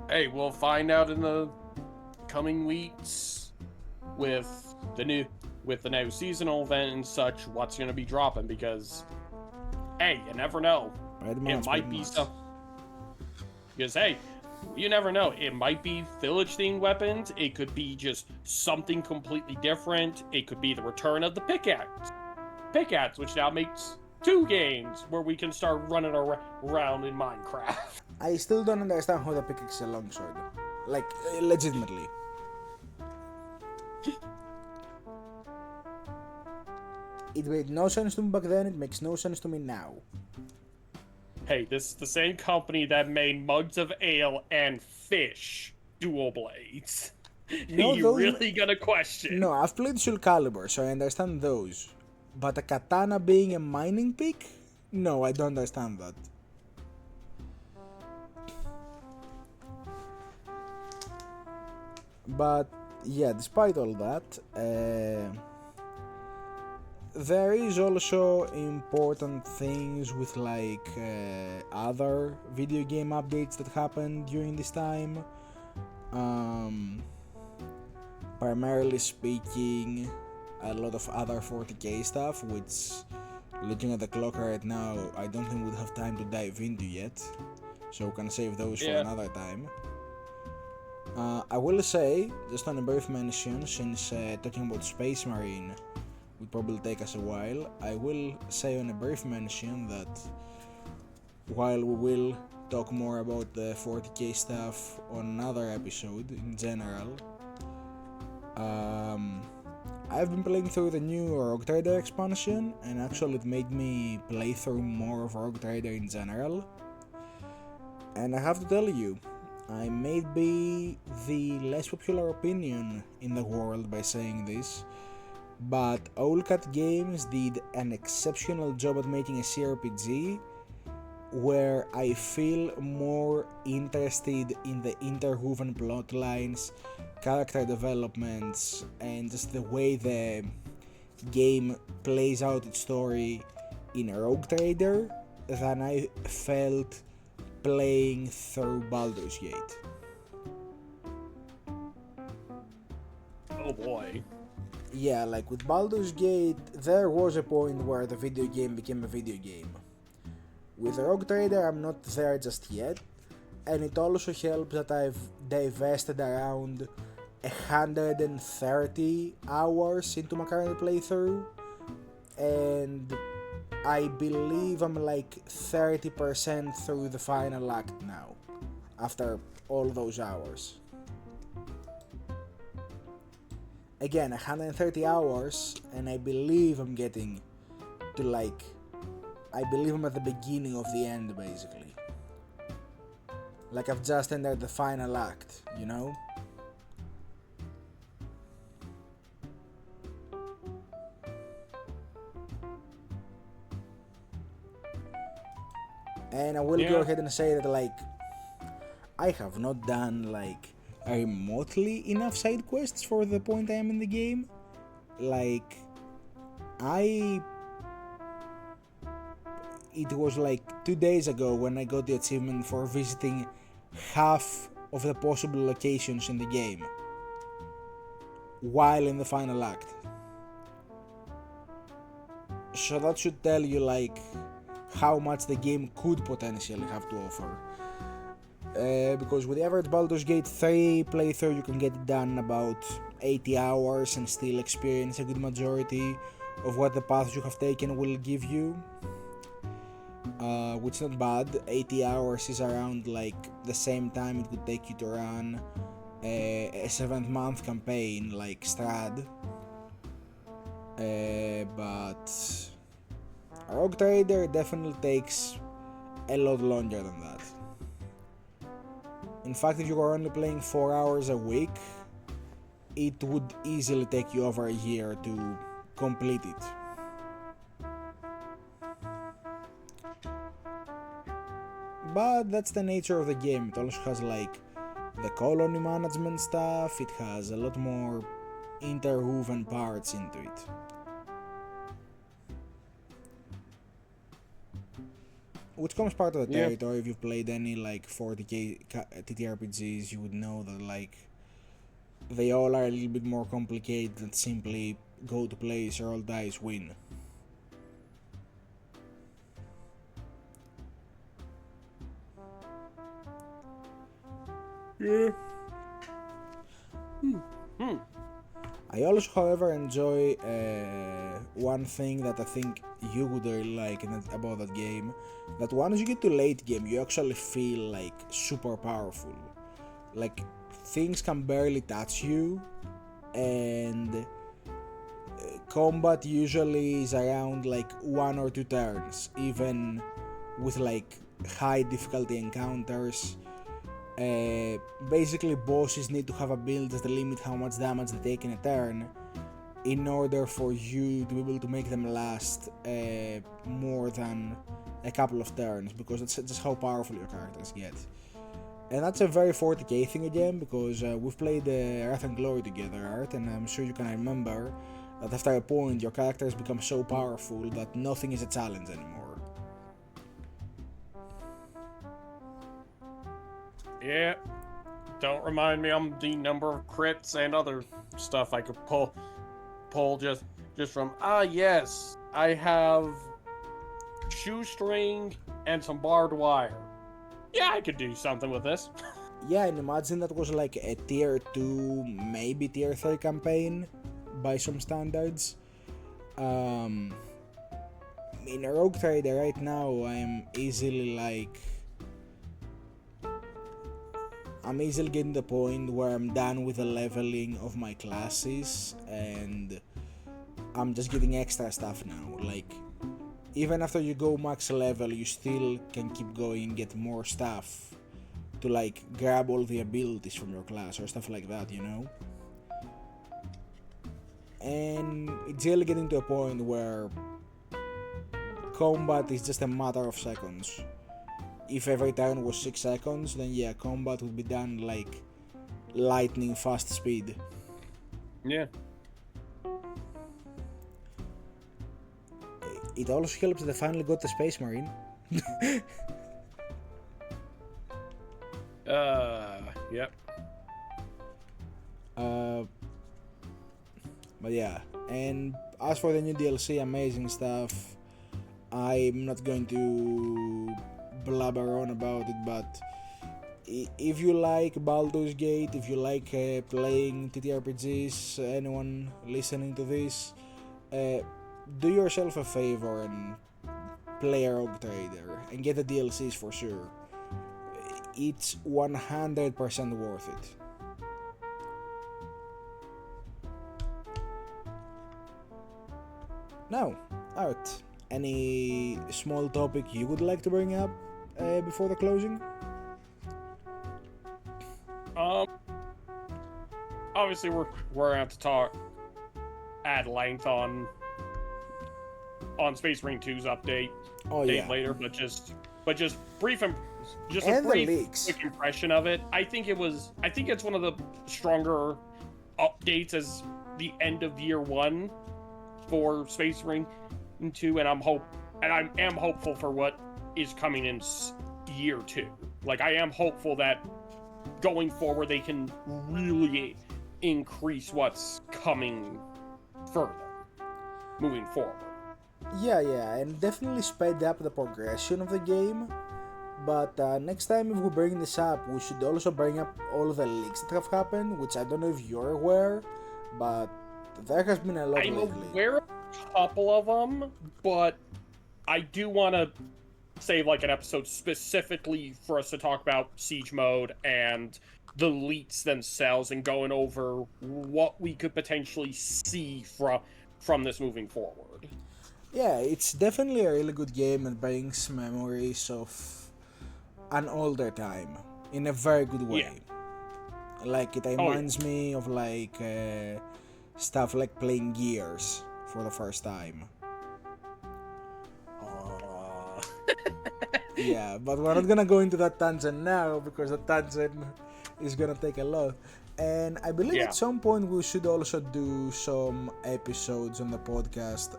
hey, we'll find out in the coming weeks with the new seasonal event and such what's going to be dropping, because hey, you never know. It might be some, because hey, you never know, it might be village themed weapons, it could be just something completely different, it could be the return of the pickaxe, which now makes 2 games where we can start running around in Minecraft. I still don't understand how the pickaxe is a longsword, like legitimately. It made no sense to me back then, it makes no sense to me now. Hey, this is the same company that made mugs of ale and fish dual blades. No, you really gonna question? No, I've played Soul Calibur, so I understand those. But a katana being a mining pick? No, I don't understand that. But yeah, despite all that, there is also important things with like other video game updates that happened during this time. Primarily speaking, a lot of other 40k stuff, which, looking at the clock right now, I don't think we'd have time to dive into yet, so we can save those for another time. I will say, just on a brief mention, since talking about Space Marine would probably take us a while, I will say on a brief mention that while we will talk more about the 40k stuff on another episode in general, I've been playing through the new Rogue Trader expansion, and actually it made me play through more of Rogue Trader in general. And I have to tell you, I may be the less popular opinion in the world by saying this, but Owlcat Games did an exceptional job at making a CRPG where I feel more interested in the interwoven plot lines, character developments, and just the way the game plays out its story in Rogue Trader than I felt playing through Baldur's Gate. Oh boy. Yeah, like with Baldur's Gate, there was a point where the video game became a video game. With Rogue Trader, I'm not there just yet, and it also helps that I've divested around 130 hours into my current playthrough, and I believe I'm like 30% through the final act now, after all those hours. Again, 130 hours, and I believe I'm getting to like, I believe I'm at the beginning of the end basically. Like I've just entered the final act, you know? And I will go ahead and say that like I have not done like remotely enough side quests for the point I am in the game. Like it was like 2 days ago when I got the achievement for visiting half of the possible locations in the game while in the final act. So that should tell you like how much the game could potentially have to offer. Because with the average Baldur's Gate 3 playthrough you can get it done about 80 hours and still experience a good majority of what the paths you have taken will give you. Which is not bad. 80 hours is around like the same time it would take you to run a 7th month campaign like Strad. But Rogue Trader definitely takes a lot longer than that. In fact, if you were only playing 4 hours a week, it would easily take you over a year to complete it. But that's the nature of the game. It also has like the colony management stuff, it has a lot more interwoven parts into it. Which comes part of the territory. If you've played any like 40k TTRPGs, you would know that like they all are a little bit more complicated than simply go to place, roll dice, win. Yeah. I also, however, enjoy one thing that I think you would really like about that game, that once you get to late game, you actually feel like super powerful. Like things can barely touch you, and combat usually is around like 1 or 2 turns, even with like high difficulty encounters. Basically bosses need to have a build that limit how much damage they take in a turn in order for you to be able to make them last more than a couple of turns, because that's just how powerful your characters get. And that's a very 40k thing again, because we've played Wrath and Glory together, Art, and I'm sure you can remember that after a point your characters become so powerful that nothing is a challenge anymore. Yeah, don't remind me on the number of crits and other stuff I could pull just from, yes, I have shoestring and some barbed wire. Yeah, I could do something with this. Yeah, and imagine that was like a tier 2, maybe tier 3 campaign by some standards. In a Rogue Trader right now, I'm easily getting to the point where I'm done with the leveling of my classes and I'm just getting extra stuff now. Like, even after you go max level, you still can keep going and get more stuff to like grab all the abilities from your class or stuff like that, you know? And it's really getting to a point where combat is just a matter of seconds. If every turn was 6 seconds, then yeah, combat would be done like lightning fast speed. Yeah. It also helps that I finally got the Space Marine. Yep. But yeah, and as for the new DLC, amazing stuff. I'm not going to blabber on about it, but if you like Baldur's Gate, if you like playing TTRPGs, anyone listening to this, do yourself a favor and play Rogue Trader and get the DLCs for sure. It's 100% worth it. Now, Art, any small topic you would like to bring up before the closing? Obviously we're gonna have to add length on Space Marine 2's update. Later, but just brief and just a brief quick impression of it. I think it's one of the stronger updates as the end of year 1 for Space Marine 2, and I am hopeful for what is coming in year 2. Like, I am hopeful that going forward they can really increase what's coming further moving forward. Yeah, and definitely sped up the progression of the game. But next time if we bring this up, we should also bring up all the leaks that have happened, which I don't know if you're aware, but there has been a lot lately. I'm aware of a couple of them, but I do want to save like an episode specifically for us to talk about Siege Mode and the leaks themselves and going over what we could potentially see from this moving forward. Yeah, it's definitely a really good game and brings memories of an older time in a very good way. Yeah. Like, it reminds me of like stuff like playing Gears for the first time. Yeah, but we're not gonna go into that tangent now because the tangent is gonna take a lot. And I believe at some point we should also do some episodes on the podcast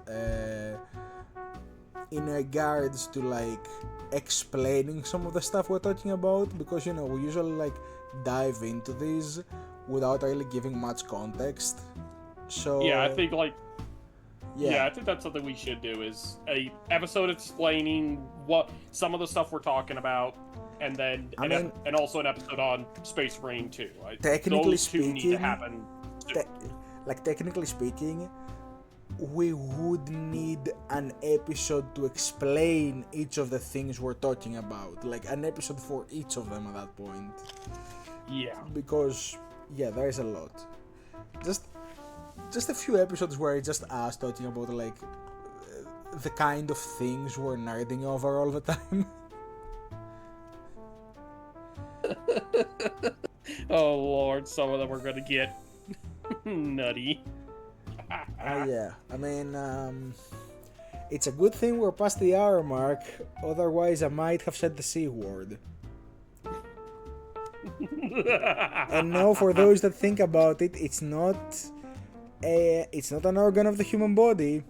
in regards to like explaining some of the stuff we're talking about, because you know we usually like dive into these without really giving much context. So yeah, I think like I think that's something we should do, is a episode explaining what some of the stuff we're talking about, and then and also an episode on Space Marine 2. Right? Technically Those speaking, two need to happen. Technically speaking, we would need an episode to explain each of the things we're talking about, like an episode for each of them at that point. Yeah. Because there is a lot. Just a few episodes where it's just us talking about like the kind of things we're nerding over all the time. Oh Lord, some of them are gonna get nutty. Yeah, I mean, it's a good thing we're past the hour mark, otherwise I might have said the C word. And no, for those that think about it, it's not an organ of the human body,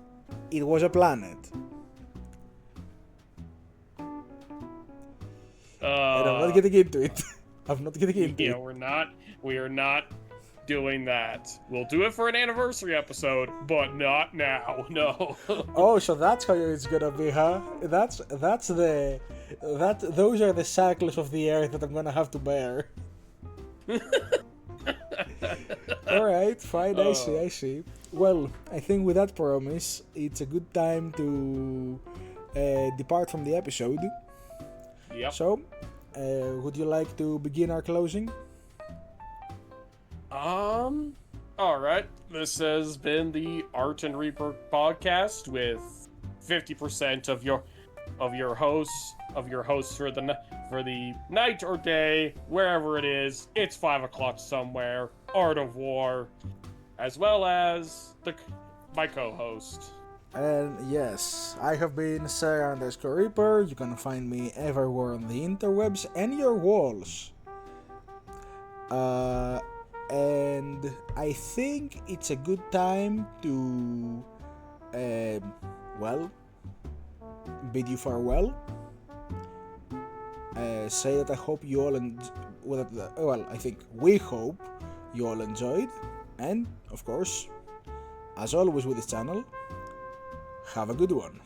it was a planet. And I'm not getting into it. I'm not getting into it. Yeah, we are not doing that. We'll do it for an anniversary episode, but not now. No. Oh, so that's how it's gonna be, huh? Those are the shackles of the earth that I'm gonna have to bear. Alright, fine, I see. Well, I think with that promise, it's a good time to depart from the episode. Yep. So, would you like to begin our closing? Alright. This has been the Art and Reaper podcast with 50% of your of your hosts for the night or day, wherever it is. It's 5 o'clock somewhere. Art of War, as well as my co-host. And yes, I have been Sarah_Reaper. You can find me everywhere on the interwebs and your walls. And I think it's a good time to, bid you farewell. Say that I hope you all I think we hope you all enjoyed. And, of course, as always with this channel, have a good one.